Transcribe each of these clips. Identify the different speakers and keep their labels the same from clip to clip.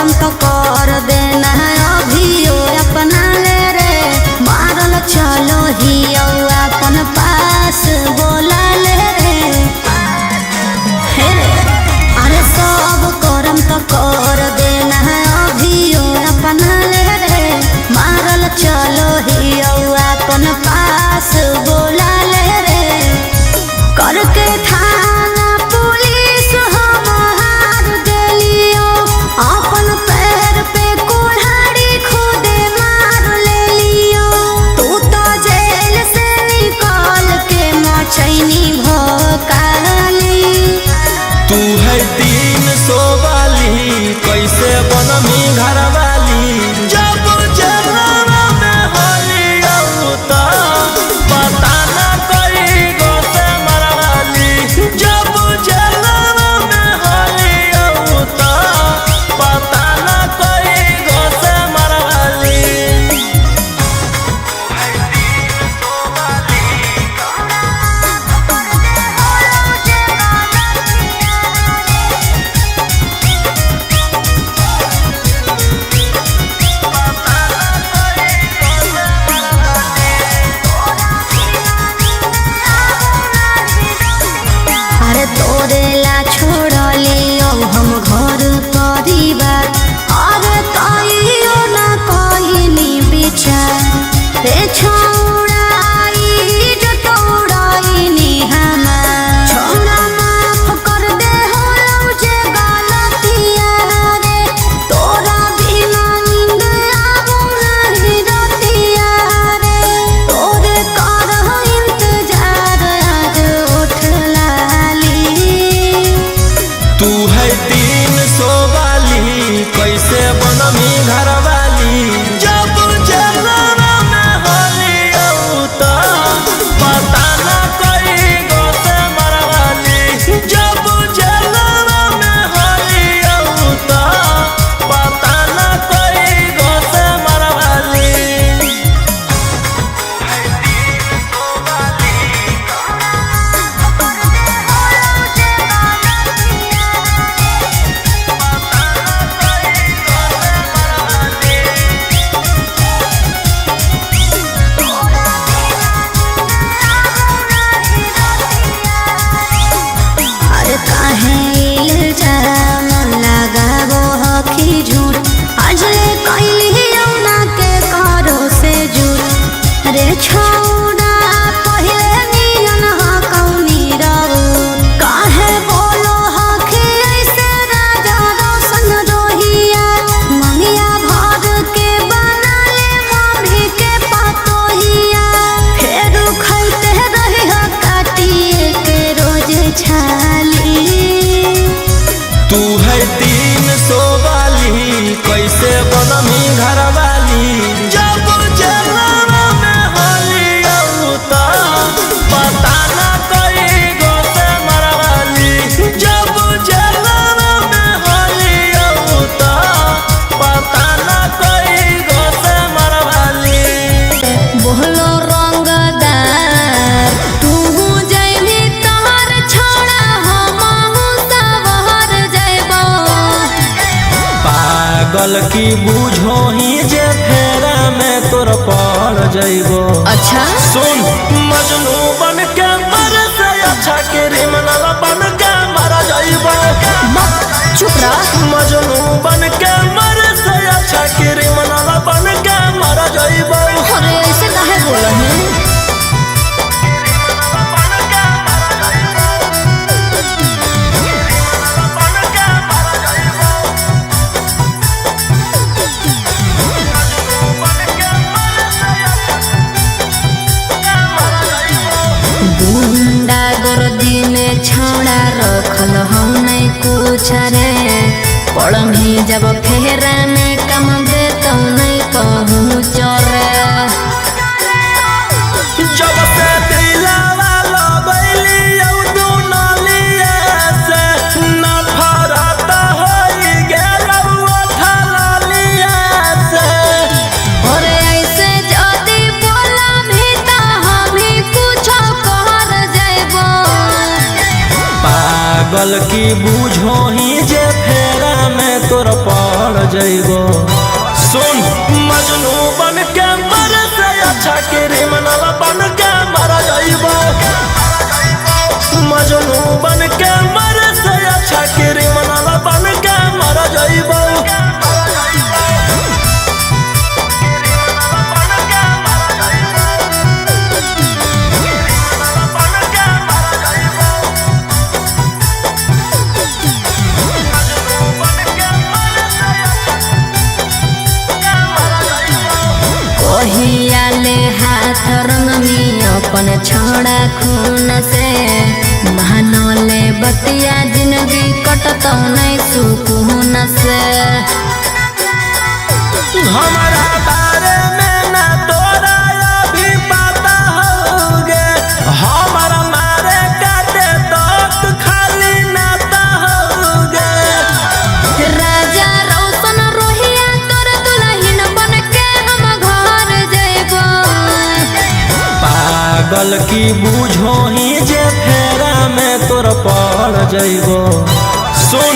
Speaker 1: करम तो कर देना अभियो अपना ले रे मारल चलो ही अपन पास बोला ले रे अरे सब करम तो कर देना अभियो अपना ले रे मारल चलो ही अपन पास बोला ले रे करके थाना पुलिस हम हार देलियो अपन पैर पे कुल्हाड़ी खुदे मार ले लियो तू तो जेल से निकाल के मचैनी भोकाली
Speaker 2: तू है 300 वाली कैसे बनमी घर वाली जब जलवा में होली तो पता न कई गो से मरवाली जब जलवा में होली तो पता न कई गो से मरवाली
Speaker 1: अरे तोरेला छोड़ लियो हम घर परिवार अरे कहियो ना कहनी विचार रे छौड़ाई जो तोड़ाईनी हमार छोड़ा माफ कर दे हो जे गलतिया रे तोरा बिना नींद आबो नहीं रतिया रे तोरे कर इंतजार आज उठ लाली
Speaker 2: तू है 300 वाली कैसे बनमी घर वाली जब जलवा में होली तो पता न कई गो से मरवाली जब जलवा में होली तो पता न कई गो से मरवाली
Speaker 1: अरे काहे इल्जाम लगाबो हखी झूठ अजले कइलियो ना के करो से झूठ रे छौड़ा पहिले नियन ह कौनी रहू काहे बोलो हखी ऐसे राजा रोशन रोहिया मंगिया भर के बना ले मम्मी के पतोहिया फेर खैते रही ह काटिए के रोज छाली
Speaker 2: तू है 300 वाली कैसे बनमी घर वाली जब जलवा में होली तो पता न कई गो से मरवाली जब जलवा में होली तो पता न कई गो से मरवाली
Speaker 1: बोलो रंगदार तू जइबी तोहर छोड़ा हमहू सबहर जइबो
Speaker 2: पागल की बूझो ही जे फेरा में तोर पड़ जइबो
Speaker 1: अच्छा
Speaker 2: सुन मजनू बन के मर से अच्छा क्रिमिनल बन के मर जाइबो
Speaker 1: चुप रह
Speaker 2: मजनू बन के मर से अच्छा क्रिमिनल बन के मर जाइबो
Speaker 1: अरे ऐसे काहे बोला है गुंडा गर्दी में छौड़ा रखल हम नहीं कुछ रे पढ़मी जब फेरा में कम दे तो नहीं पहुँच रे
Speaker 2: जब से दिलवा लगैली तू नलिया से नफरत होई गेल ठलिया से
Speaker 1: अरे ऐसे जदी बोला भी तो हम ही कुछ कर जाइबो
Speaker 2: पागल की बूझो ही जे फेरा में तोर पड़ जइबो। सुन मजनू बन के मर से अच्छा क्रिमिनल बन के मर जइबो। मजनू बन के मर से अच्छा क्रिमिनल बन के मर जइबो।
Speaker 1: ले हाथ रंगमी अपन छोड़ा खून से महानले बतिया जिंदगी कटत नहीं सुकून से।
Speaker 2: हमारा बारे में ना तोरा अभी पता होगे, हमारा मारे काटे तो खाली नाता होगे।
Speaker 1: राजा रोशन रोहिया तोर दुल्हन बन के हम घर जइबो।
Speaker 2: पागल की बूझो ही जे फेरा में तोर पड़ जइबो। सुन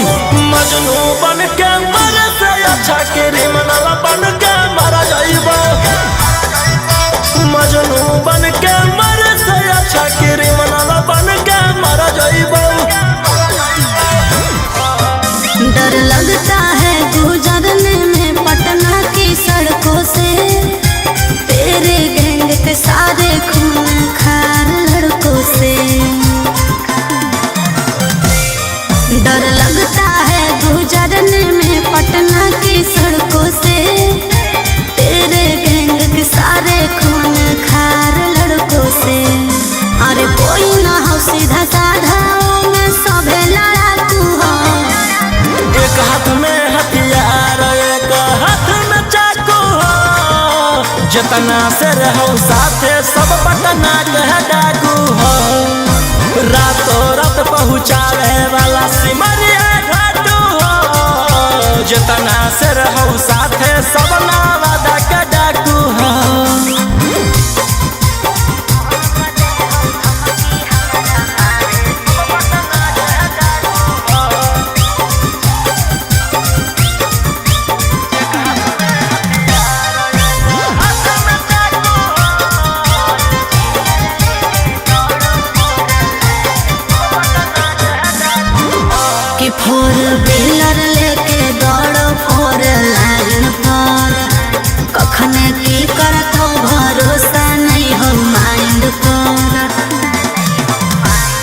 Speaker 2: मजनू बन के मर से अच्छा क्रिमिनल बन के मर जइबो। मजनू बन के मर से अच्छा क्रिमिनल बन के मर जइबो।
Speaker 1: डर लगता है गुजरने में पटना की सड़कों से, तेरे गैंग के सारे खून खार लड़कों से। डर लगता है गुजरने में पटना की सड़कों से, तेरे गैंग के सारे खून खार लड़कों से। अरे कोई ना हो सीधा साधा में सभे लड़ाकू हो।
Speaker 2: एक हाथ में हथियार एक हाथ में चाकू हो। जितना से रहो साथे सब पटना के डाकू हो। रातों रात पहुँचावे वाला सिमरिया घाटू हो। जितना से रहो साथे सब नवादा के डाकू हो।
Speaker 1: कि फोर व्हीलर लेके दौड़ो फोर लाइन पर, कखने की करत हो भरोसा नहीं हो माइंड पर।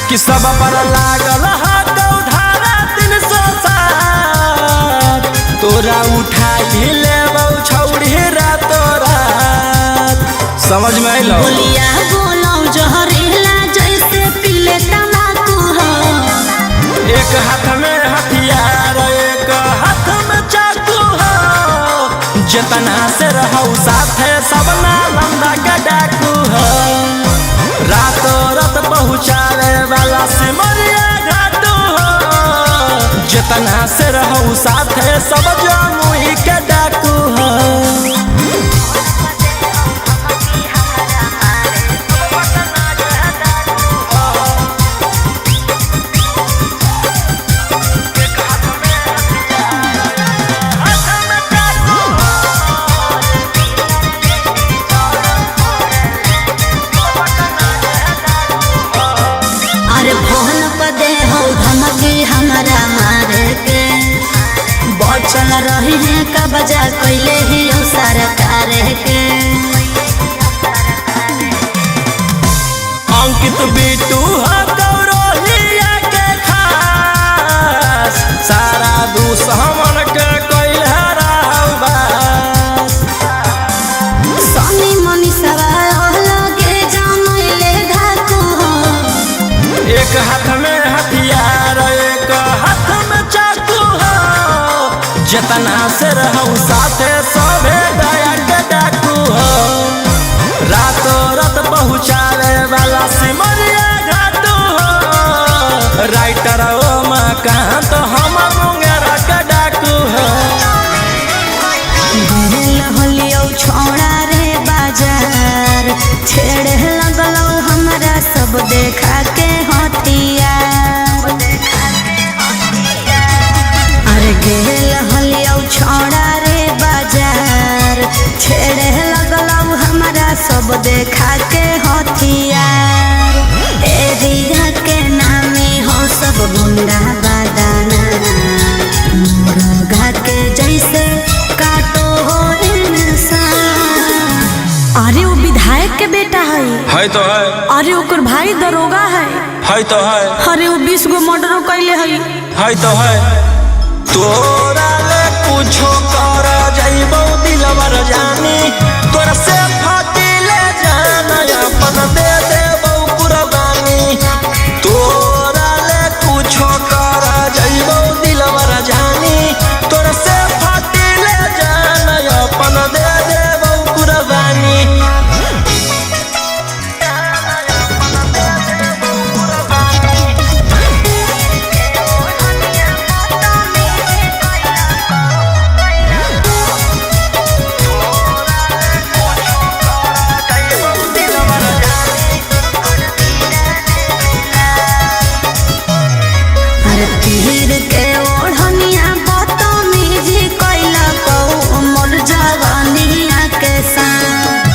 Speaker 2: कि सब पर लागल हाथ उधारा 307, तोरा उठाई लेबौ छौड़ी रातों रात। समझ में अइलो?
Speaker 1: बोलिया बोलो जहरीला जैसे पीले तम्बाकू हो।
Speaker 2: एक हाथ में हथियार एक हाथ में चाकू हो। जितना से रहो साथे सब नालंदा के डाकू हो। रातों रात पहुँचावे वाला सिमरिया घाटू हो। जितना से रहो साथे सब जमुई के डाकू हो।
Speaker 1: हमारा मारे के बचल रही है का बजा कैले ही सरकार के।
Speaker 2: अंकित बिटू गौरवलिया के खास, सारा दुश्मन के कैल हराबास।
Speaker 1: सनी मनीषवा लगे जमैले धाकू हो।
Speaker 2: एक हाथ में हथियार एक हाथ में चाकू हो। जितना से रहूं साथे सभे दया के डाकू हो। रातों रात पहुँचावे वाला सिमरिया घाटू हो। राइटर ओ मकान तो हम मुंगेरा के डाकू हो।
Speaker 1: होलियो छोड़ा रे बाजार, छेड़े लगलो हमरा सब देखा के हथियार। अरे गेल होलियो छोड़ा देखा के हथियार। एरिया के नामे हो सब गुंडा बादाना, मुर्गा के जैसे काटो हो इंसान। अरे वो विधायक के बेटा है
Speaker 2: तो है।
Speaker 1: अरे ओकर भाई दरोगा है
Speaker 2: तो है।
Speaker 1: अरे वो 20 गो मर्डर कैले है
Speaker 2: तो है। तोरा ले कुछो कर जाइबो दिलवर जानी, तोरा से फाटी ले जाना अपन दे देबो कुर्बानी। तोरा ले कुछो कर जाइबो दिलवर जानी, तोरा से फाटी ले जाना अपन दे देबो कुर्बानी।
Speaker 1: तीर के ओढ़निया बदतमीजी कैला कौ मोर जवानिया के साथ।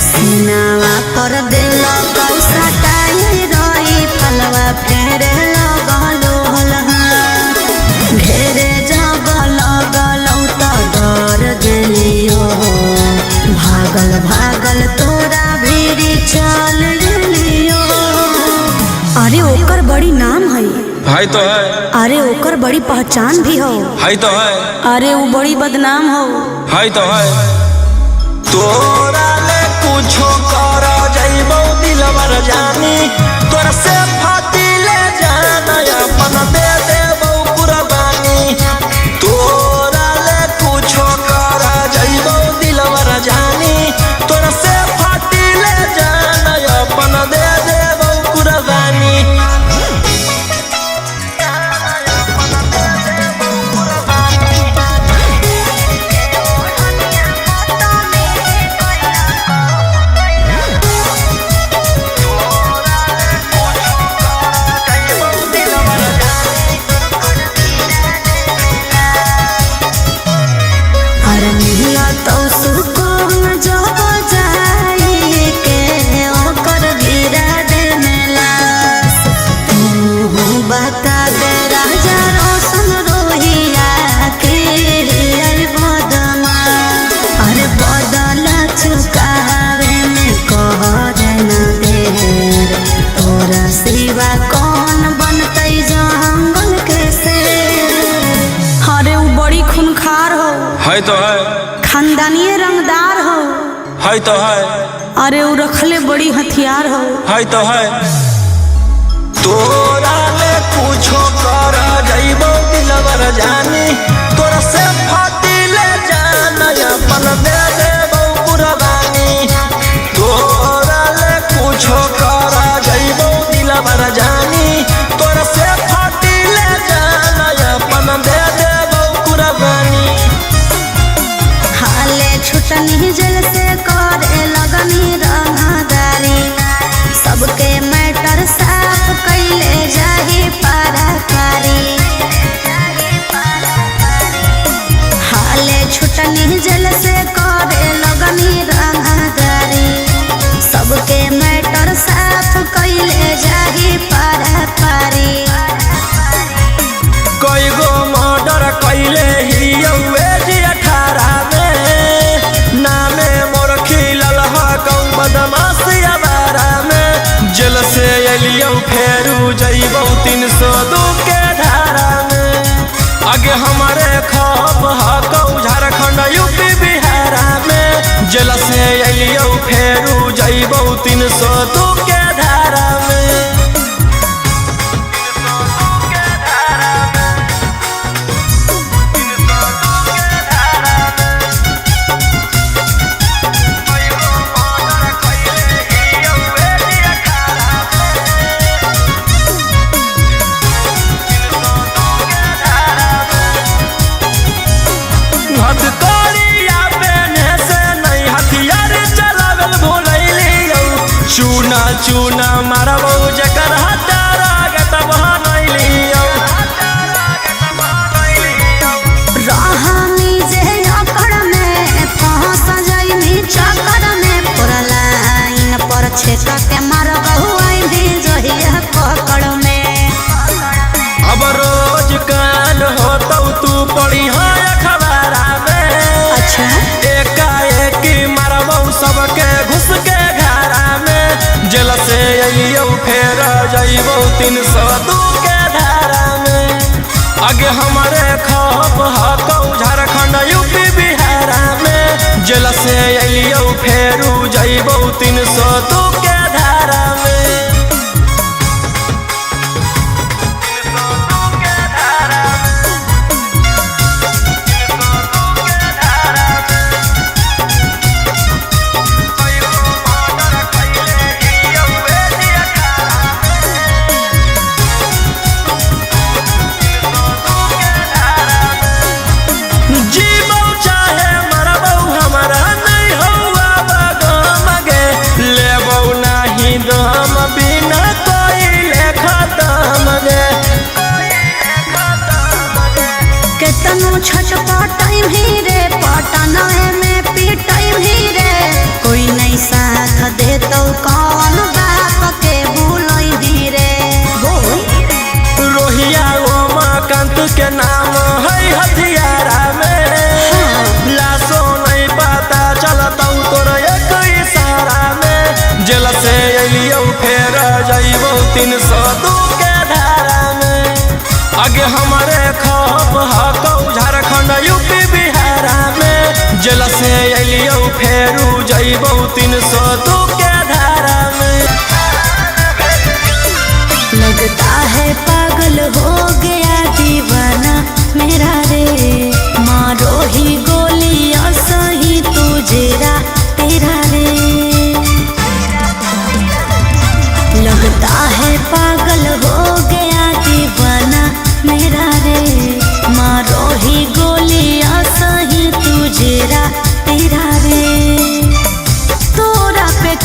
Speaker 1: सीनावा पर दिल कौ सटाई रही फलवा फेरे लगलो हलहार। घेरे जब लगलौ त डर गेलियो, भागल भागल तोरा भीरी चल गेलियो। अरे ओकर बड़ी नाम है
Speaker 2: तो है।
Speaker 1: अरे ओकर बड़ी पहचान भी हो
Speaker 2: तो है।
Speaker 1: अरे वो बड़ी बदनाम हो
Speaker 2: तो है। तोरा ले कुछो कर जाइबो दिलवर जानी, तोरा से फाटी ले जाना अपन दे देबो कुर्बानी। तोरा ले कुछो कर जाइबो दिलवर जानी, तोरा से फाटी ले जाना अपन दे देबो कुर्बानी।
Speaker 1: तो सुकून जब जाई के ओकर गिरा दे लाश। तू बता दे राजा रोशन रोहिया के बदमा। अरे बदला चुकावे में कर न देर, तोरा सिवा कौन बनतै जंगल के शेर। अरे वो बड़ी खूनखार हो
Speaker 2: तो है।
Speaker 1: खानदानी रंगदार हो
Speaker 2: तो है।
Speaker 1: अरे वो रखले बड़ी हथियार हो
Speaker 2: तो है। तोरा ले कुछो कर जाइबो दिलवर जानी, तोरा से फाटी ले जाना अपन दे देबो कुर्बानी। तोरा ले कुछो कर जाइबो दिलवर जानी, तोरा से फाटी ले जाना अपन दे देबो कुर्बानी।
Speaker 1: हाले छुटनी जेल से करे लगनी रंगदारी, सबके मैटर साफ कैले जाही पाराकारी। हाले छुटनी जेल से करे लगनी रंगदारी, सबके मैटर साफ कैले जाही पाराकारी।
Speaker 2: कई गो मर्डर कैले ही 18 में, नामे मोर खिलल हकौ बदमाशिया बारा में। जेल से अलियौ फेरू जइबौ 302 के धारा में। आगे हमारे खौफ हकौ झारखंड यूपी बिहार में। जेल से अलियौ फेरू जइबौ 302 के धारा में। चूना चूना मारबो जकर हटारा गटब बनैलियो।
Speaker 1: रहनी जे अकड़ में फंस जाइनी चक्कर में पुरलाई छेका के मार बहुआई भी जहिया पकड़ में।
Speaker 2: अब रोज कान हो तो तू पड़ी है अखबारा में।
Speaker 1: अच्छा
Speaker 2: एकाएक मारबौ सबके घुस के घरा में। जेल से अइयो फेर जइबौ 302 के धारा में। आगे हमारे खप हकौ झारखंड यूपी बिहारा में। जेल से अइयो फेरू जइबौ 302 के धारा में। जीबौ चाहे मरबौ हमारा नहीं हौआ बगम गे। लेबौ नहीं दम बिना कोई खत्म गे।
Speaker 1: केतनो छटपटाई भी रे पटना में पिटाई भी रे। कोई नहीं साथ दे तो कौन बाप के बुलाई दी रे।
Speaker 2: रोहिया उमाकांत के नाम है हथियारा में। लाशो नहीं पता चलतौ तोर एक इशारा में। जेल से अइयो फेर जइबौ 302 के धारा में। आगे हमारे खप हकौ झारखंड यूपी बिहारा में। जेल से अइयो फेरू जइबौ 302 के धारा में।
Speaker 1: लगता है पागल हो गया दीवाना मेरा रे। मारो ही गोलियां सही तुझेरा तेरा रे। लगता है पागल हो गया दीवाना मेरा रे। मारो ही गोलियां सही तुझेरा तेरा रे। तोरा पे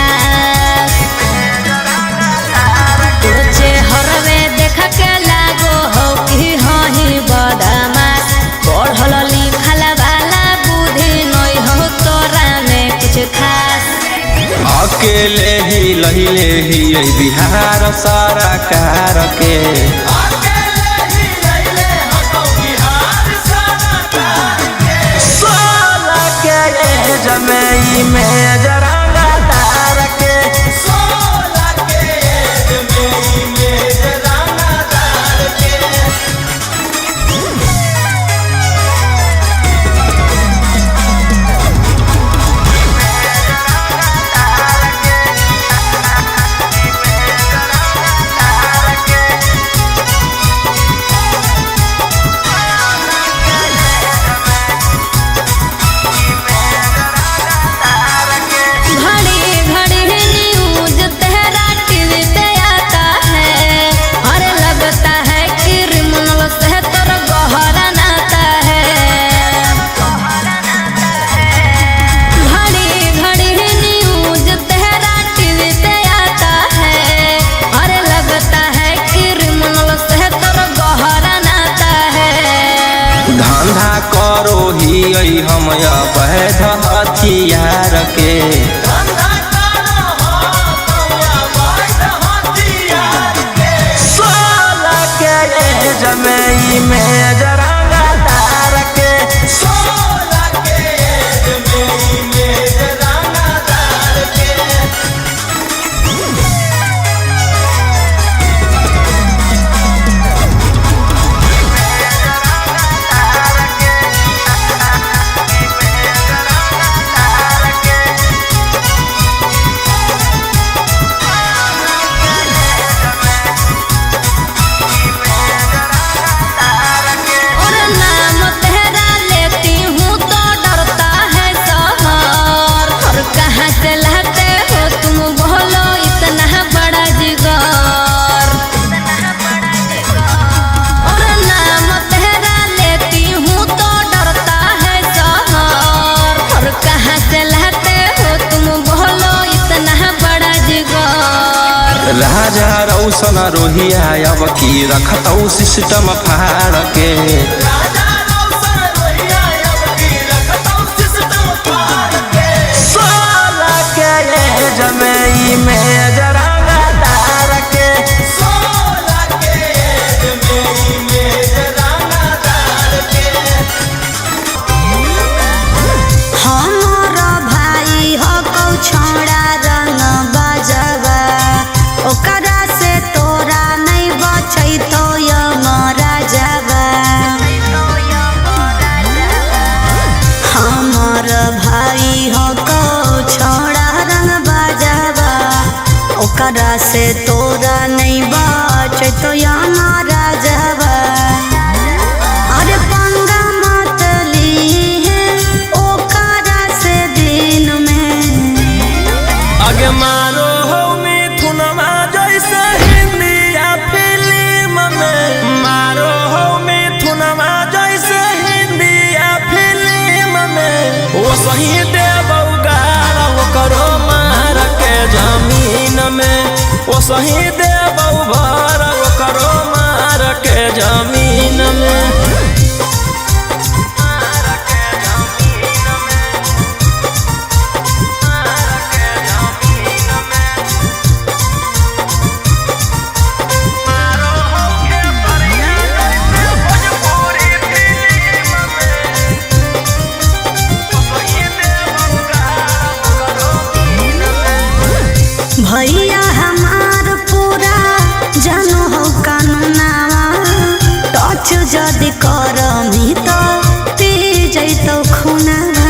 Speaker 1: खास तुझे हरवे देख के लागो हो कि हही बदमाश पढ़ल लिखल वाला बुद्धि नहीं हो तोरा में कुछ खास
Speaker 2: अकेले ही लहिले ही बिहार सरकार के जमई में जरांगा तार के करो ही हम अवैध हथियार के जमई में जरांगा तार के राजा रौशन रोहिया अब की रखतौ सिस्टम फाड़ के जमई में जरांगा तार के
Speaker 1: हमारा भाई हो कौ छोड़ा रंग बजवा ओकरा से तोरा नहीं बचै तो यमरा जावा हमार भाई हो कौ छोड़ा रंग बजवा ओकरा से तोरा नहीं बचै तो यमरा जावा अरे पंगा मत ली ओकरा से दिन में
Speaker 2: आगे मारो हो मिथुनमा जैसे हिंदिया फिल्म में मारो हो मिथुनमा जैसे हिंदिया फिल्म में वो सही देबौ गाल करो मार के जमीन में वो सही देबौ भर करो मार के जमीन में
Speaker 1: भैया हमार पूरा जानो हो कानूनावा टच जदि करमी तो पी जैतौ खूनावा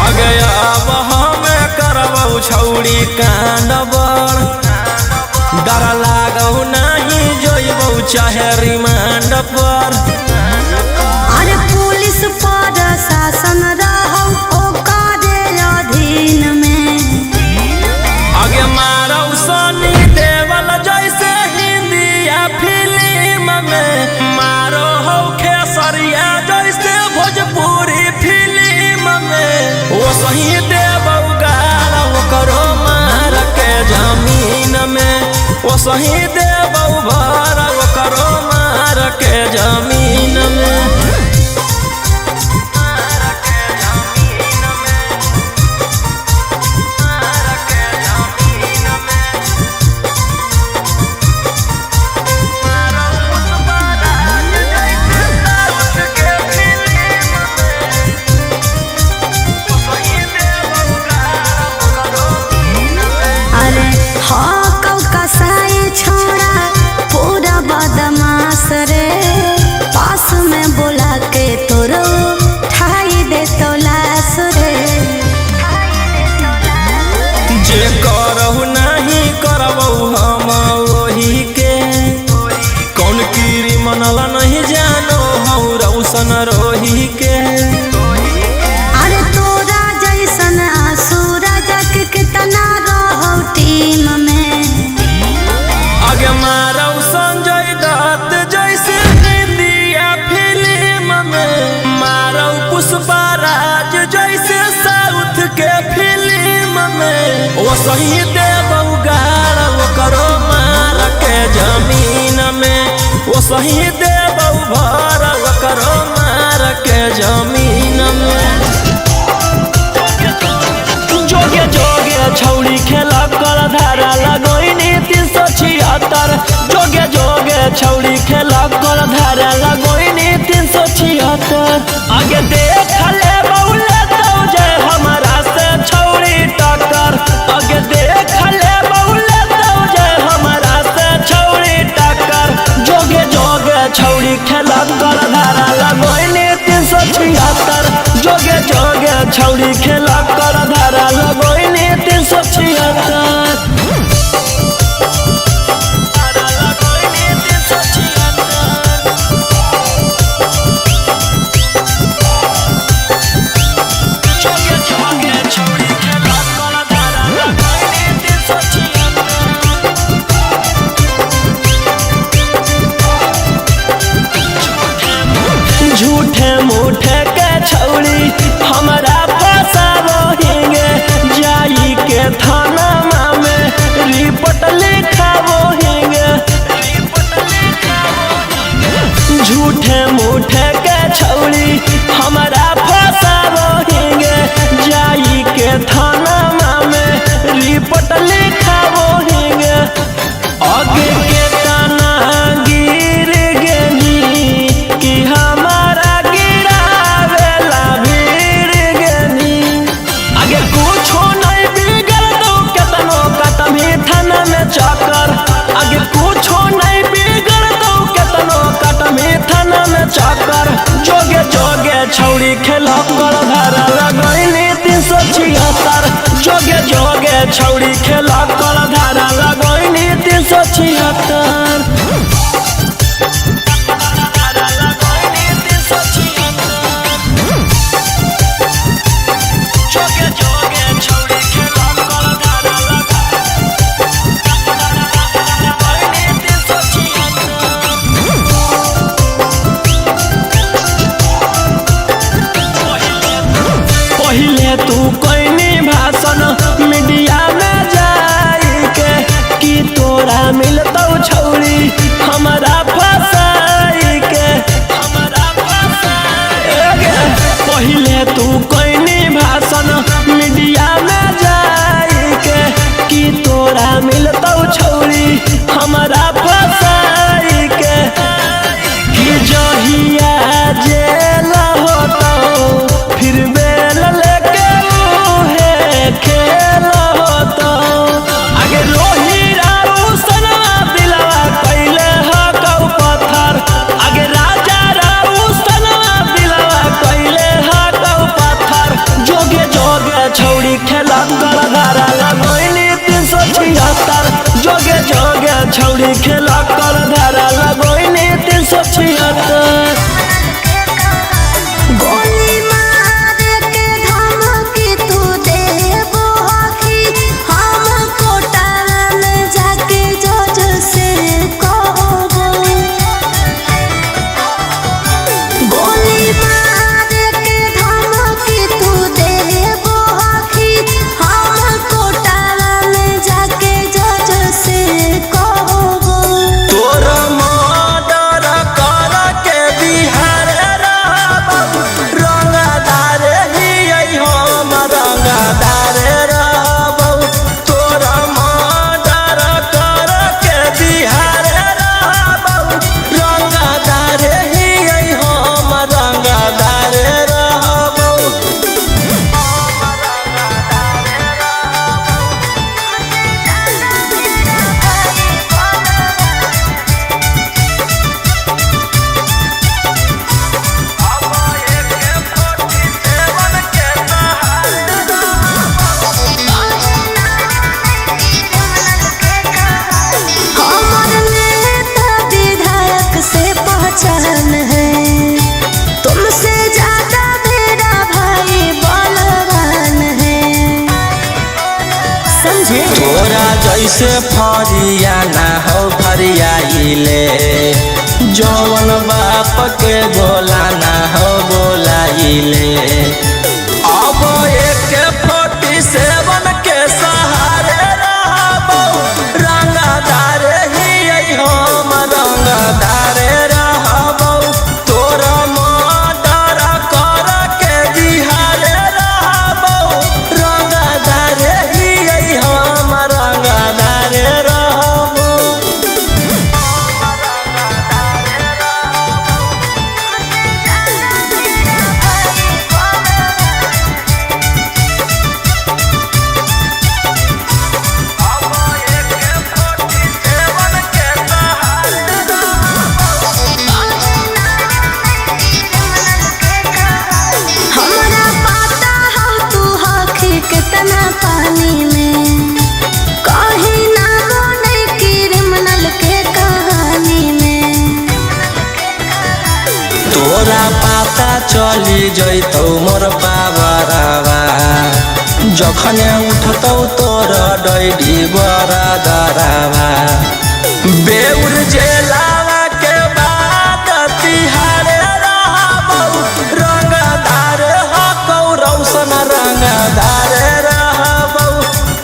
Speaker 2: आगे अब हमें करबौ छौड़ी कांड बड़ डर लागौ नहीं जोइबौ चाहे रिमांड पर
Speaker 1: अरे पुलिस पर शासन रहौ ओकरे अधीन में
Speaker 2: आगे मारौ सनी देवल जैसे हिंदिया फिल्म में मारो हो खेसरिया जैसे भोजपुरी फिल्म में वो सही देव ओ सही देबौ भर ओकरो मार के जमीन में।
Speaker 1: रे पास में बोला के तोरो ठाई दे तो लाश रे।
Speaker 2: जे करहु नहीं करबौ हम वही के, कौन कीरी मनल नहीं जानो हौ रौशन रोही के।
Speaker 1: अरे तोरा जैसन आसुरा जग कितना रहो टीम में।
Speaker 2: आगे मारौ संजय दत्त जैसे इंडिया फिल्म में, मारौ पुष्पराज जैसे साउथ के फिल्म में। ओ सही देबौ गाड़ ओकरो मार के जमीन में। ओ सही देबौ भर ओकरो मार के जमीन में। जोगे जोगे छौड़ी खेला कर धारा लगोइनी 376। जोगे जोगे छौड़ी खेला कर धारा लगोइनी 376। आगे देख ले बौले तो जे हमारा से छौड़ी टक्कर। आगे देख ले बौले तो जे हमारा से छौड़ी टक्कर। जोगे जोगे छौड़ी खेला कर धारा लगोइनी 376। जोगे जोगे छौड़ी खेला कर धारा लगोइनी 376। झूठे मूठे के छौड़ी हमारा फसाबो हिंगे, जाई के थाना में रिपोर्ट लिखाबो हिंगे। झूठे मूठे के छौड़ी हमारा फसाबो हिंगे, जाई के थाना में रिपोर्ट लिखाबो हिंगे। आगे के तना गिर गेनी कि हमारा गिरावेला भीड़ गेनी। आगे कुछो नहीं बिगड़ दो केतनो कटमी थाना में चक्कर। आगे कुछो नहीं बिगड़ दो केतनो कटमी थाना में चक्कर। जोगे जोगे छौड़ी खेला कर धारा लगोइनी 376। जोगे जोगे छौड़ी खेला कर धारा लगोइनी 376। पहिले तू कोइनी भाषण मीडिया में जाई के, कि तोरा मिलतौ छौड़ी हमारा फसाई के। पहिले तू कोइनी भाषण मीडिया में जाई के, कि तोरा मिलतौ छौड़ी हमारा फसाई के। कि जहिया जेल होतौ फिर बेल लेके उहे खेल होतौ। आगे रोही राऊ सनवा दिलवा कैले हकौ पत्थर। आगे राजा राऊ सनवा दिलवा कैले हकौ पत्थर। जोगे जोगे छौड़ी खेला कर धारा लगोइनी 376। जोगे जोगे छौड़ी खेला कर धारा लगोइनी 376।
Speaker 1: गोली मार के धमकी तू देबो कि हम कोटा में जाके जज से कहबो। गोली मार के धमकी तू देबो कि हम कोटा में जाके जज से कहबो। बुझे
Speaker 2: तोरा जैसे फरिया ना हो फरियाइले, जौन बाप के बोला ना हो बोलाइले। अब एक 47 के सहारे रहबो, रंगदार ही हम रंगदार रहबो। तोरा मर्डर कर के बिहार रहबो, रंगदार ही हम रंगदार रहबो।
Speaker 1: हमरा पता हो तू हखी कितना पानी में, कहीं ना बने क्रिमिनल के कहानी में।
Speaker 2: तोरा पता चली जैतौ मोर पावरवा, जखन उठतौ तोर डैडी बड़ा दरावा। बेउर जेलावा के बाद तिहार रहबौ, रंगदार हकौ रौशन रंगदार रहबौ।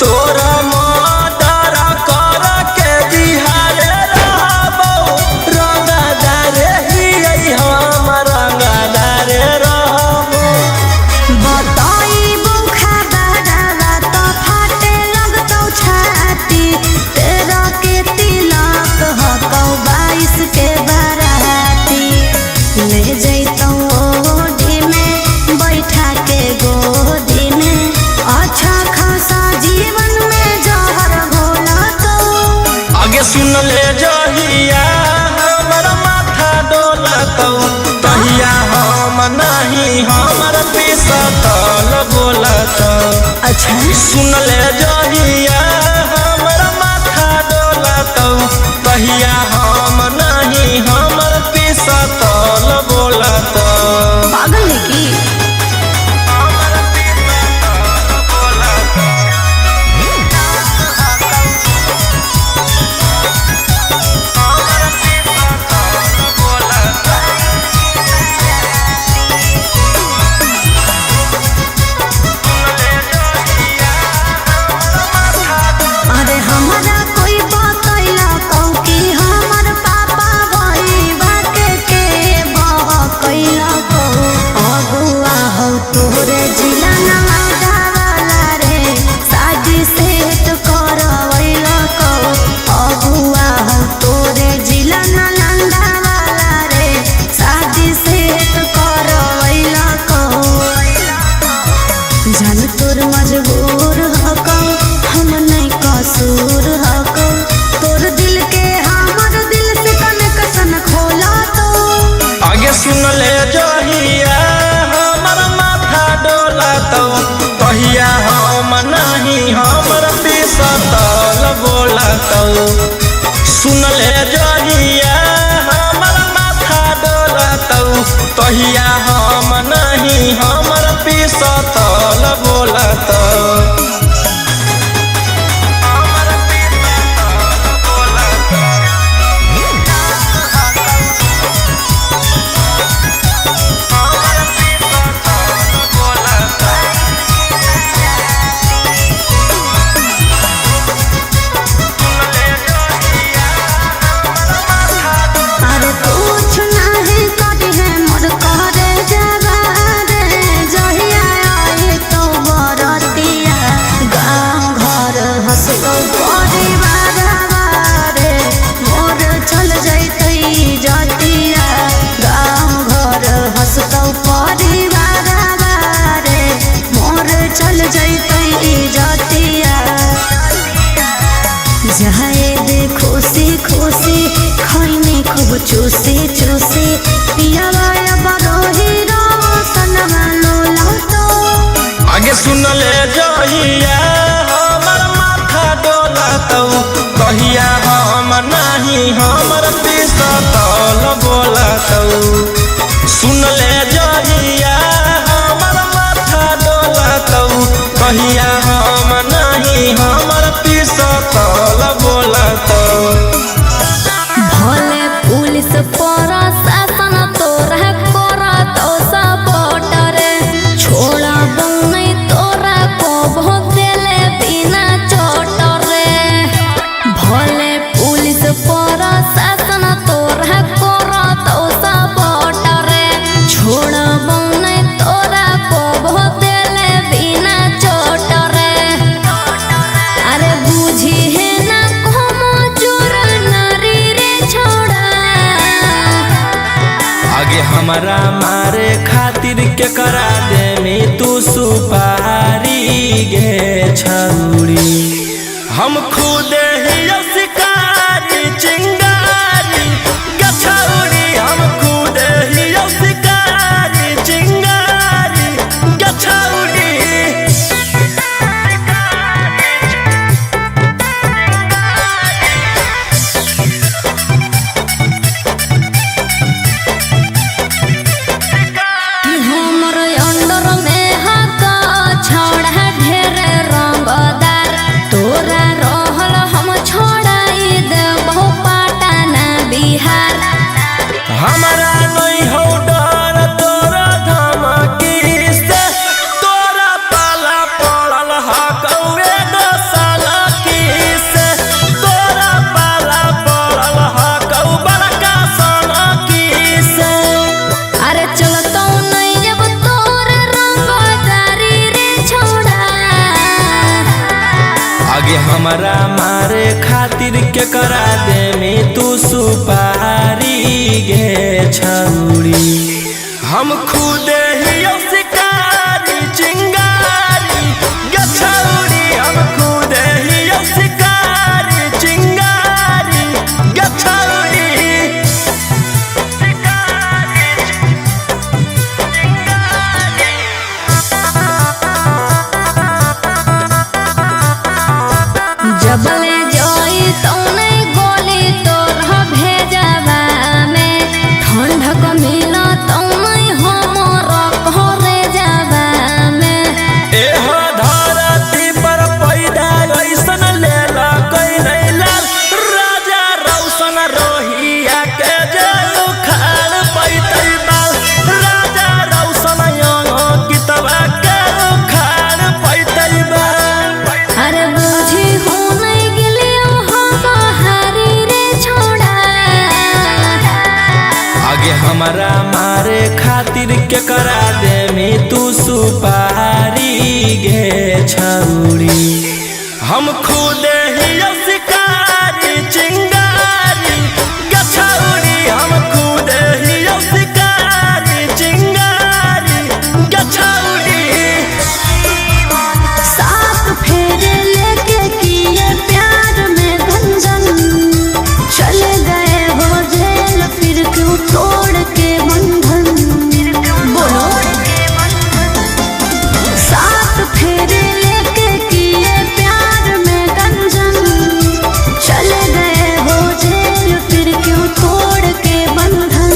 Speaker 2: तोरा मर्डर कर के बिहार रहबौ, रंगदार ही हम रंगदार रहबौ।
Speaker 1: बताइबो खबरवा तो फाटे लगतौ छाती, तेरा के तिलक हकौ 22 के बाराती। ले जैतौ ओढ़ी में बैठा के गोदी में, अच्छा खासा जीवन में जहर घोलतौ।
Speaker 2: आगे सुन ले जहिया हमर माथा डोलतौ, तहिया हम नहीं हमर पिसतल बोलतौ।
Speaker 1: अच्छा
Speaker 2: सुन ले जहिया हमर माथा डोलतौ, तहिया हम नहीं हमर पिसतल बोलतौ।
Speaker 1: पागल है की? अरे हमरा कोई बतैला कौ कि हमर पापा भईबा के बहकैला कौ। अगुआ हो तोरे जिला नवादा वाला रे, शादी सेट करवैला कौ। अगुआ हो तोरे जिला नालंदा वाला रे, शादी सेट करवैला कौ। जान तोर मजबूर हकौ, हम नहीं कसूर हकौ। तोर दिल के हमर दिल से कनेक्शन खोला तो।
Speaker 2: आगे सुन ले जहिया हमर माथा डोलतौ, तहिया हम नहीं हमर पिसतल बोलतौ। सुन ले जहिया हमर माथा डोलतौ, तहिया हम नहीं हमर पिसतल बोलतौ।
Speaker 1: अरे कुछ नहीं करी है मोर करे जवारे, जहिया आई तो बरती
Speaker 2: हमारा मारे खातिर के करा दे में तू सुपारी गे छौरी। हम खुद ही शिकारी चिंगारी गछौरी, हम खुद ही शिकारी चिंगारी गछौरी। हमारा नहीं हो डर तोरा धमकी से, तोरा पाला पड़ल हकौए दसाला की से, तोरा पाला पड़ल हकौ बड़का सोना की से।
Speaker 1: अरे चलतो नहीं अब तोर रंगदारी रे छोड़ा।
Speaker 2: आगे हमारा मारे खातिर के करा दे में तू सुपारी गे छौरी। हम खुद ही शिकारी चिंगारी गछौरी, हम खुद ही शिकारी चिंगारी गछौरी।
Speaker 1: जबले जोई तो नहीं गोली तोर भेजवा में, ठंडक मिला तो नहीं हमर घरे जावा में।
Speaker 2: एह धरती पर पैदा ऐसन लेला कोई नहीं लाल, राजा रौशन रोहिया के जे उखाड़ पैतै बाल, राजा रौशन यंगो कितवा के उखाड़ पैतै बाल।
Speaker 1: अरे बुझी हो नहीं गिलियो हम बहारी रे छोड़ा।
Speaker 2: आगे हमारा मारे खातिर के करा दे में तू सुपारी गे छौरी। हम खुद ही शिकारी चिंगारी गछौरी, हम खुद ही शिकारी चिंगारी गछौरी।
Speaker 1: साथ फेरे लेके किए प्यार में गंजन, चले गए हो जेल फिर क्यों तोड़ के बंधन। बोलो साथ फेरे लेके किए प्यार में गंजन, चले गए हो जेल फिर क्यों तोड़ के बंधन।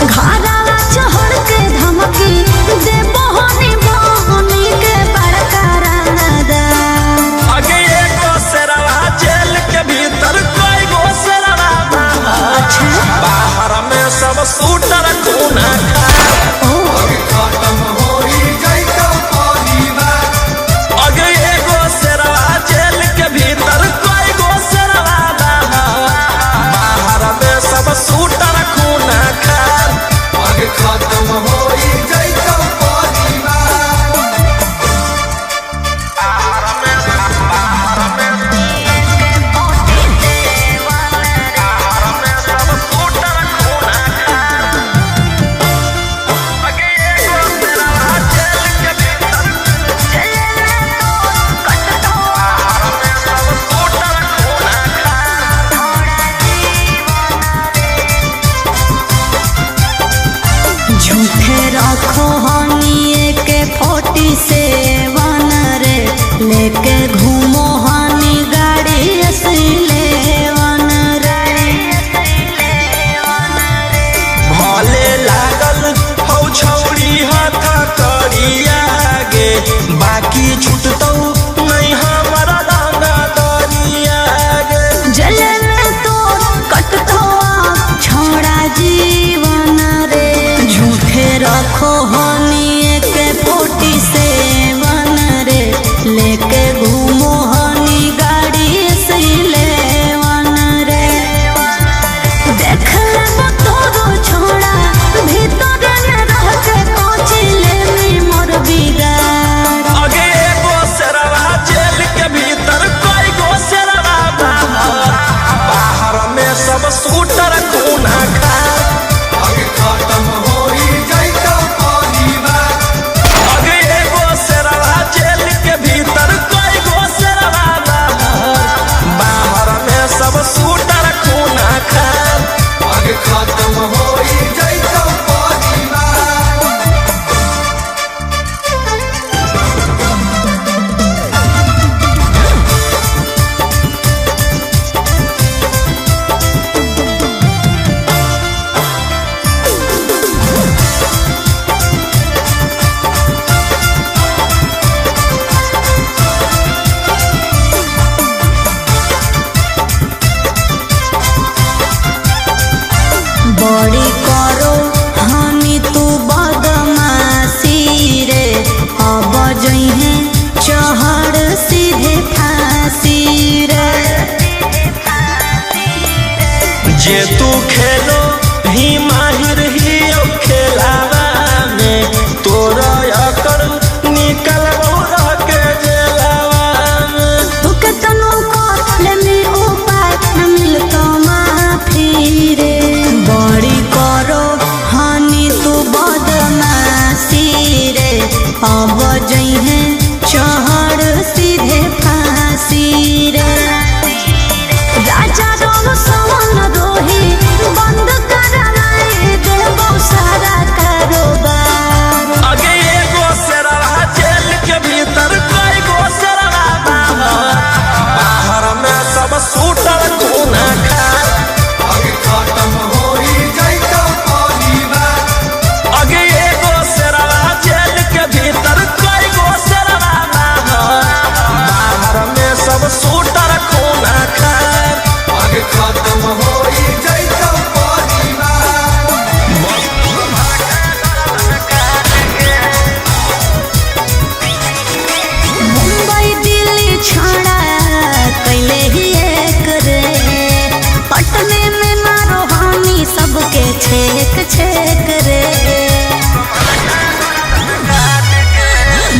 Speaker 1: घारा चढ़ के धमकी दे बहनी बहनी के बड़का रानादार।
Speaker 2: आगे एगो शेरवा जेल के भीतर कोई गो शेरवा बाहर, बाहर में सब शूटर खूना खा। आगे एगो शेरवा जेल के भीतर कोई गो शेरवा बाहर, बाहर में सब शूटर खूना खा।
Speaker 3: खत्म हो जैतो परिवार।
Speaker 1: झूठे रखो हनिए के 47 रे, लेके घूमो हनी गाड़ी असलेवन रे।
Speaker 2: भले लागल हौ छौरी हाथ करिया गे, बाकी छूटतौ नहीं हमारा डांगा दरिया गे।
Speaker 1: जले में तो कटतो छोड़ा जीवन रे। झूठे रखो हनिए के 47 रे, लेके घूमो हनी गाड़ी असलेवन रे। देख ले तोरो छोड़ा भीतर में रह के पहुँचिले में मोर बिगाड़।
Speaker 2: आगे एगो शेरवा जेल के भीतर कोई गो शेरवा बाहर, बाहर में सब शूटर खूना खा।
Speaker 3: खत्म
Speaker 2: जे तू खेलो ही माहिर ही खेलावा में तोरा अकड़ निकल रह के जेलावा में।
Speaker 1: तुके तनु को लेनी उपाय न मिलतो माफी रे बड़ी करो हानि तू बदमाशी रे अब जइहे चढ़ सीधे फांसी रे राजा रोम सवन रोही बंद कराए देबो सारा कारोबार।
Speaker 2: आगे एगो शेरवा जेल के भीतर कई गो शेरवा बाहर में सब सूटर कोना खार।
Speaker 3: आगे खत्म होई जइतो परिवार।
Speaker 2: आगे एगो शेरवा जेल के भीतर कई गो शेरवा बाहर में सब सूटर कोना खार।
Speaker 3: आगे खत्म होई जइतो परिवार।
Speaker 1: मुंबई दिल्ली छाड़ा कैले ही एक रे पटने में मारो हानि सबके छेक छेक रे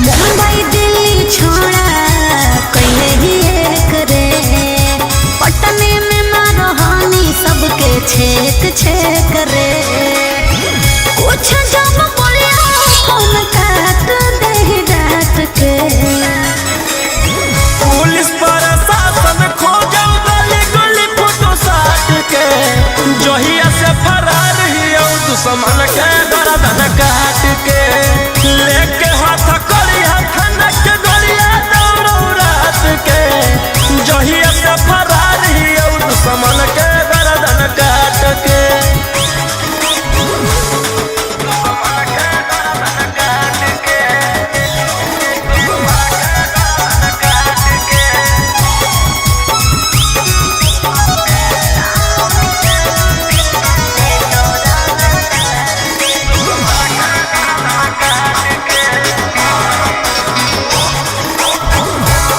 Speaker 1: मुंबई दिल्ली छाड़ा कैले ही एक रे पटने में मारो हानि सबके छेक छेक रे कुछ जब बोलिया फोन काट दे डांट के
Speaker 2: पुलिस प्रशासन खोजो गली गली फोटो साट के जहिया से फरार हियो दुश्मन के गर्दन काट के लेके हाथ करी हथन के गोलिया दौड़ो रात के जहिया से फरार हियो दुश्मन के गर्दन काट के।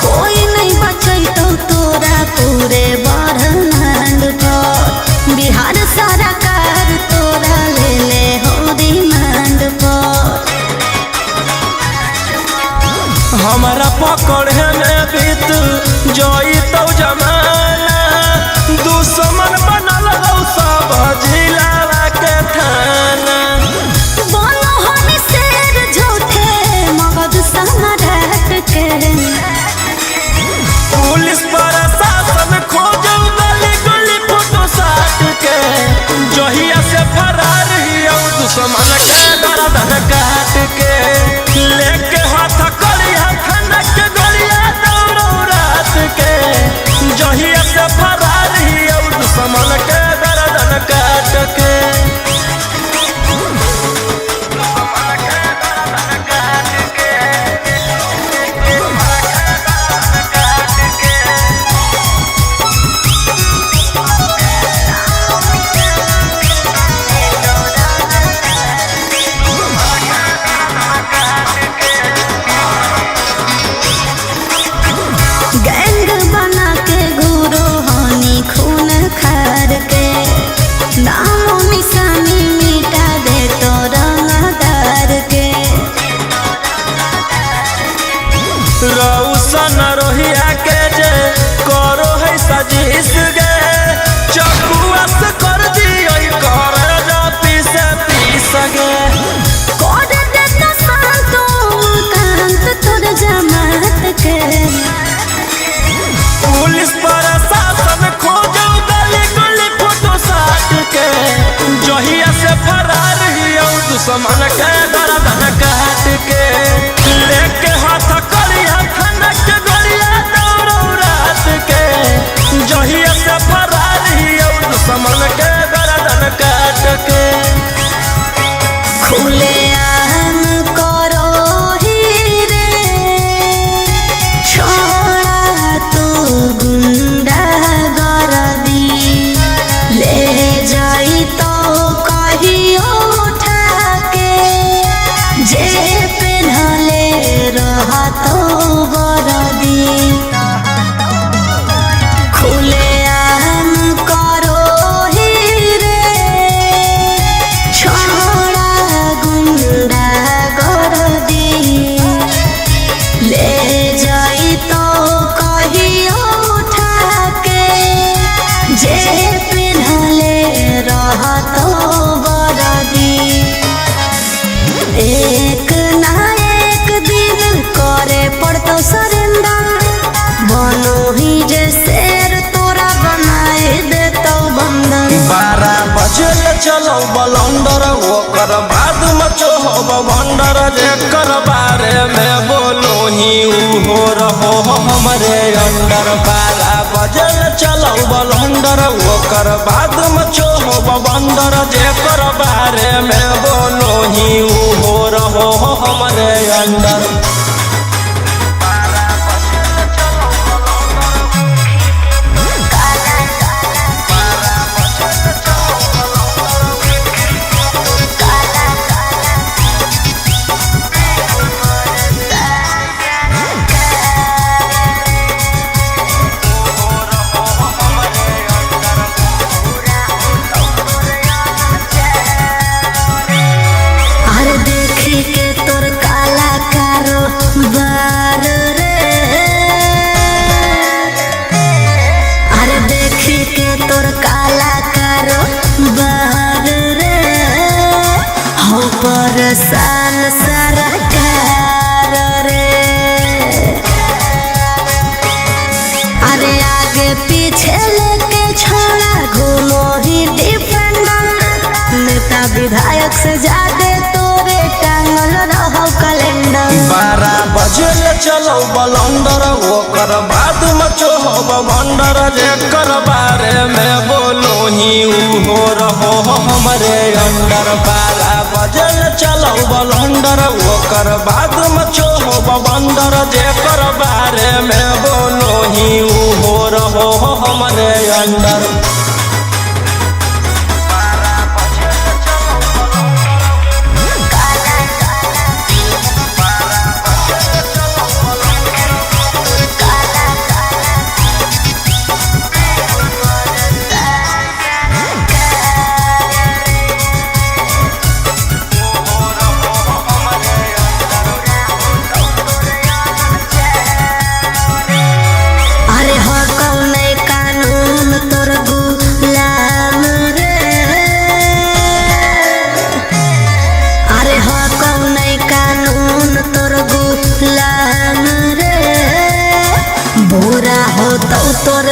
Speaker 1: कोई नहीं बचैतो तोरा पूरे ब्रह्मांड पर बिहार सरकार तोरा ले ले हो रिमांड पर।
Speaker 2: हमारा पकड़े में बीत जोई तो जमाना दुश्मन बनल हो सब जिलावा के थाना।
Speaker 1: बोलो हम शेर झूठे मगध सम्राट के
Speaker 2: पुलिस प्रशासन खोजो गली गली फोटो साट के जहिया से फरार हियो दुश्मन के गर्दन काट के लेके हाथ करी हथन के गोलिया दौड़ो रात के जहिया से फरार हियो दुश्मन के गर्दन काट के।
Speaker 1: गैंग बना के गुरु हानि खून खार के नामो निशानी मिटा दे तो रंगदार के
Speaker 2: रौशन रोहिया के जे करो है सजीस गे चकुआ से कर दियो कर जो पीस पीस गे।
Speaker 1: कोड दे तो शांतो कांत तोर जमात के
Speaker 2: पुलिस प्रशासन खोजो गली गली फोटो साट के जहिया से फरार हियो दुश्मन के गर्दन काट के लेके हाथ करी हथन के गोलिया दौड़ो रात के जहिया से हमरे अंडर 12 बजल चलौ बलंडर ओकर बाद में चोहब बंदर जेकर बारे में बोलो ही हो रहो हमरे अंडर।
Speaker 1: साल सरकार रे अरे आगे पीछे लेके छोड़ा घूमो ही डिफेंडर नेता विधायक से ज्यादा तोरे टांगल रहो कैलेंडर।
Speaker 2: 12 बजे चलो बलंडर ओकर बाद में चोहब बंदर जेकर बारे में बोलो ही हो रहो हमरे अंडर। 12 बजे चलो बलंडर ओकर बाद में चोहब बंदर जेकर बारे में बोलो ही हो रहो हमरे अंडर।
Speaker 1: बुरा हो तो तोर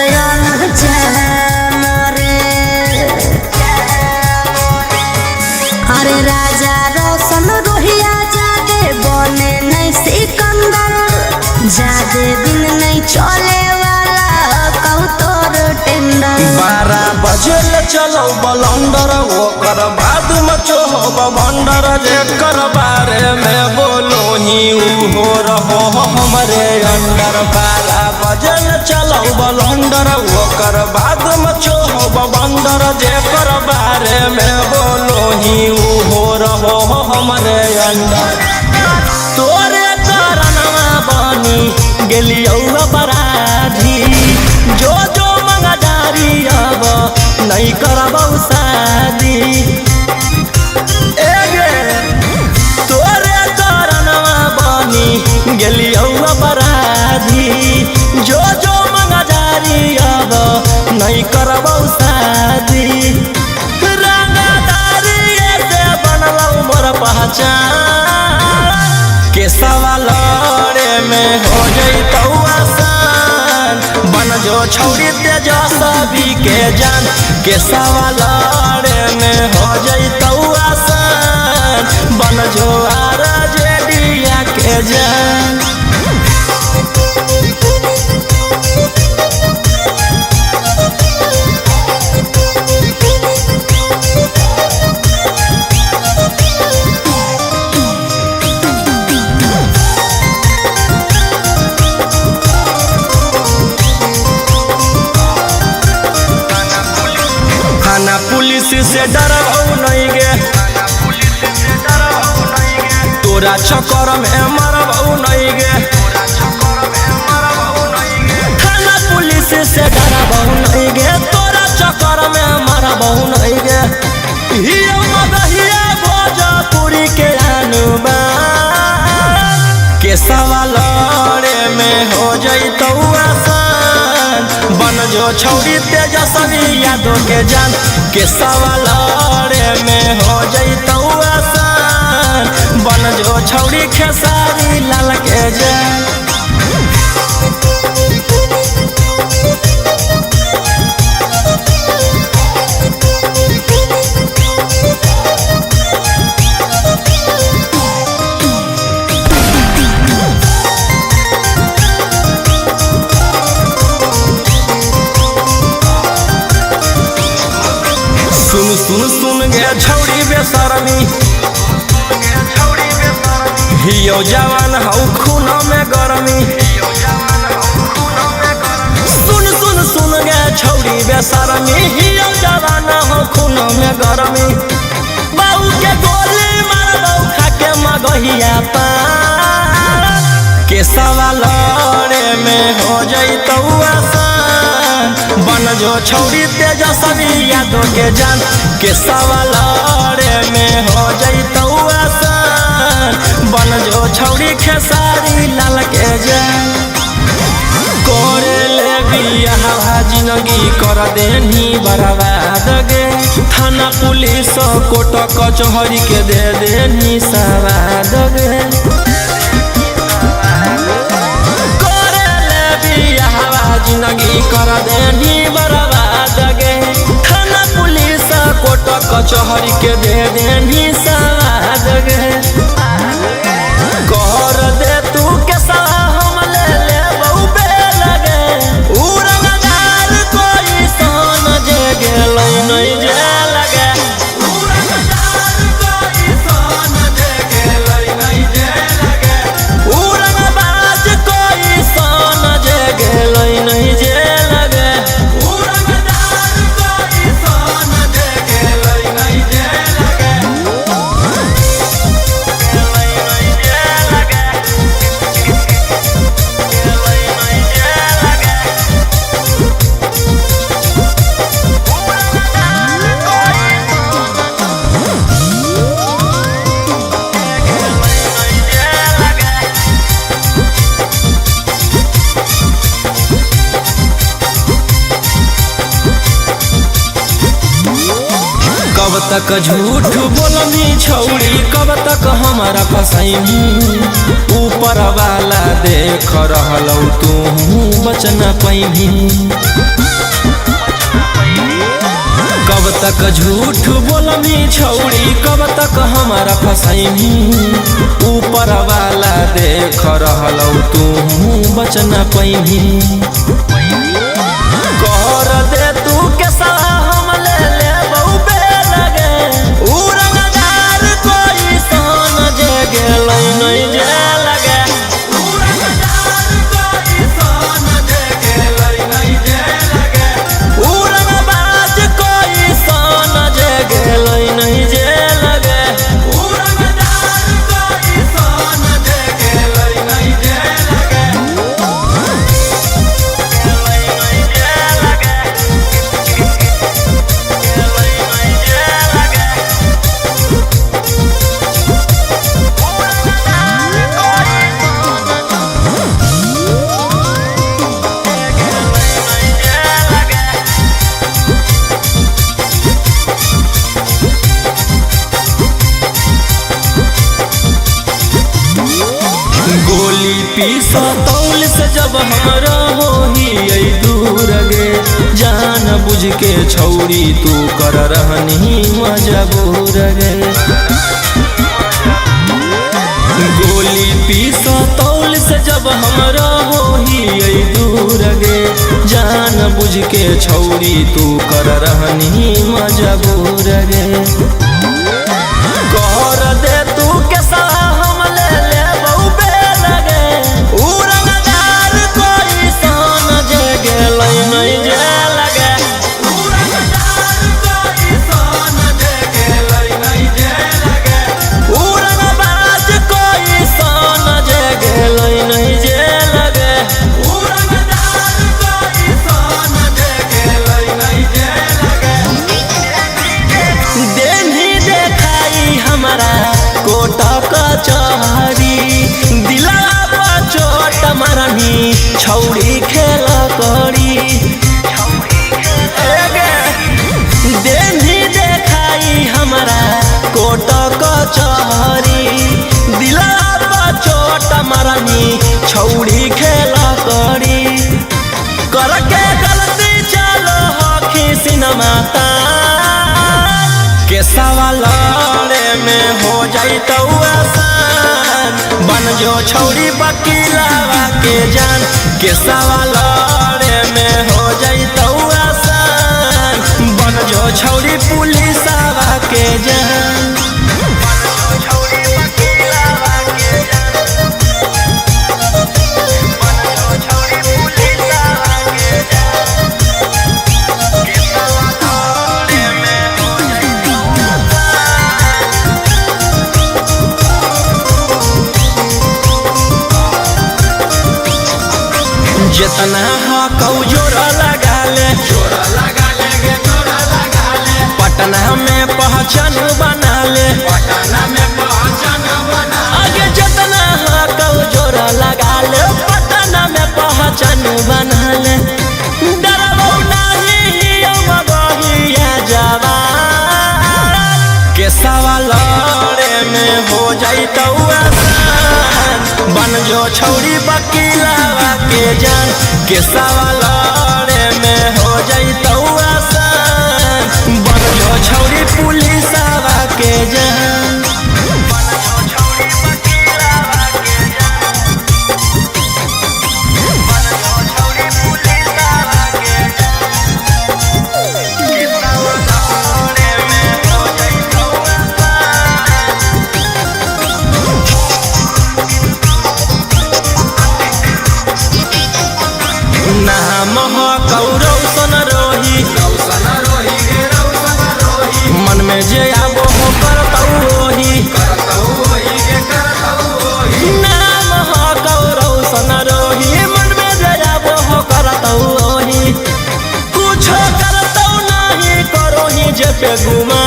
Speaker 1: अरे राजा रोशन रोहिया जादे बने नहीं सिकंदर जादे दिन नहीं चले वाला कहू तोर टेंडर।
Speaker 2: 12 बजे चलो बलंडर ओकर बाद में चोहब बंदर जेकर बारे में बोलो ही हो रहो हमरे अंडर। 12 बजे चलो बलंडर ओकर बाद में चोहब बंदर जेकर बारे में बोलो ही हो रहो हमरे अंडर। तोरे कारणवा बनी गेलियौ अपराधी जो जो मंगदारी अब नहीं करबौ शादी। तोरे कारणवा बनी गेलियौ अपराधी जो जो मंगदारी अब नहीं करबौ शादी। रंगदारी से बनलौ मोर पहचान के सवाल में हो जैतौ आसान बन जो छौरी तेजस्वी के जान के सवाल में हो जैतौ आसान बन जो RJD के जान। थाना पुलिस से डरबौ नहीं गे तोरा चक्कर में मरबौ नहीं गे। थाना पुलिस से डरबौ नहीं गे तोरा चक्कर में मरबौ नहीं गे। भोजपुरी के अनुमान के सवाल में हो जैतौ आसान बन जो छौरी तेजस्वी यादव के जान के सवाल में हो जैतौ आसान बन जो छौरी खेसारी लाल के जान। छौड़ी बेशरमी हियो जवान हऊ खून में गरमी सुन सुन सुन गे छौड़ी बेशरमी हियो जवान हऊ खून में गरमी बाऊ के गोली मारबौ खाके मगहिया पार के सवालरे में हो जइतौ आसान बन जो छौड़ी तेजस्वी यादव के जान के सवालरे में हो जइतौ आसान बन जो छौड़ी खेसारी लाल के जान करे ले बियाह जिंदगी कर देनी बर्बाद गे थाना पुलिस कोर्ट कचहरी के दे देनी सवाद गे करे ले बियाह जिंदगी कर देनी बर्बाद गे थाना पुलिस कोर्ट कचहरी के दे देनी सवाद गे कर दे तू के हम ले ले नहीं जे लगे उड़नबाज कोई सन जे गेलै नहीं जे लगे कब तक झूठ बोलनी छौड़ी कब तक हमारा फसैनी ऊपर वाला देख रहलौ तू बच न पैनी कब तक झूठ बोलनी छौड़ी कब तक हमारा फसैनी ऊपर वाला देख रहलौ तू बच न पैनी कर दे तू के हम ले ले उड़नदार कोई सन जे गेलै नहीं जे लगे उड़नबाज कोई सन जे गेलै नहीं जे लगे गोली पिस्तौल से जब हमरा होही दूर गे जान बुझ के छौड़ी तू कर रहनी मजबूर गे गोली पिस्तौल से जब हमरा होही दूर गे जान बुझ के छौड़ी तू कर रहनी मजबूर गे कर दे तू के हम ले ले उड़नदार कोई सन जे गेलै नहीं जे लगे उड़नबाज कोई सन जे गेलै नहीं जे लगे देनी देखाई हमारा कोट कचहरी दिला चोट मरनी छौड़ी खेल करी देनी देखाई हमारा कोट कचहरी दिला चोट मरनी छौड़ी खेल करी करके गलती चलो हखी सिनेमा के सवालरे में हो जइतौ आसान बन जो छौड़ी वकीलवा के जान के सवालरे में हो जइतौ आसान बन जो छौड़ी पुलिसवा के जान। हऊ जोरा लगा ले,
Speaker 3: जोड़ा लगा लेंगे जोड़ा लगा ले,
Speaker 2: पटना में पहचान बना ले,
Speaker 3: पटना में पहचान बना
Speaker 2: आगे जितना हऊ जोरा लगा ले, पटना में पहचान बना ले। डरबो नहीं मगहिया जवान के सवाल में हो जाइतो आसान, बन जो छौरी वकीलावा के जान के सवाल में हो जाइतो आसान, बन जो छौरी पुलिसवा के जान। बन जो छौरी वकीलावा के जान, बन जो छौरी पुलिसवा के जान, के सवाल में हो जाइतो आसान। नाम हो कौरव सन रोही,
Speaker 3: रौशन रोही गे रौशन रोही,
Speaker 2: मन में जे आबो हो करतौ ओही।
Speaker 3: करतौ वही गे करतौ वही,
Speaker 2: नाम हो कौरव सन रोही, मन में जे आबो हो करतौ ओही। कुछो करतौ नहीं करोही जे पे गुमा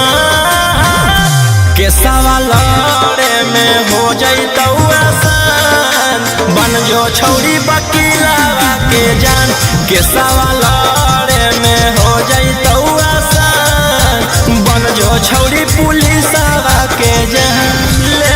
Speaker 2: के सवाल में हो जाइतौ आसान, बन जो छौरी वकीलावा के जान के सवाल में हो जाइतौ आसान, बन जो छौरी पुलिसवा के जान। ले